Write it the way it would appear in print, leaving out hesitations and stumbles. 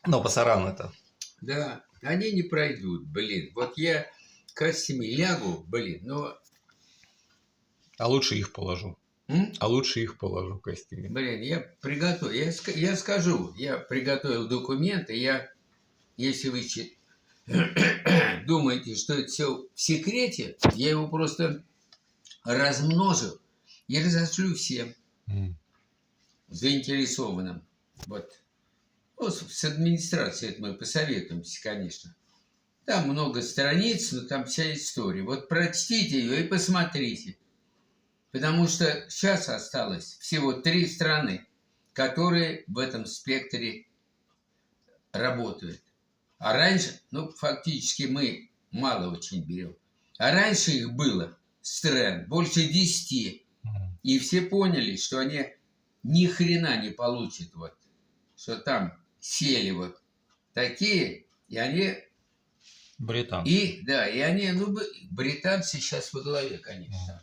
Но пасаран это. Да, они не пройдут, блин. Вот я костями лягу, блин, но... А лучше их положу. М? А лучше их положу костями. Блин, я приготовил, я скажу, я приготовил документы, если вы думаете, что это все в секрете, я его просто размножил и разошлю всем заинтересованным. Вот. Ну, с администрацией это мы посоветуемся, конечно. Там много страниц, но там вся история. Вот прочтите ее и посмотрите. Потому что сейчас осталось всего 3 страны, которые в этом спектре работают. А раньше, ну, фактически мы мало очень берем. А раньше их было стран больше 10. И все поняли, что они ни хрена не получат. Вот, что там сели вот такие, и они... Британцы. И, да, и они, ну, британцы сейчас во главе, конечно.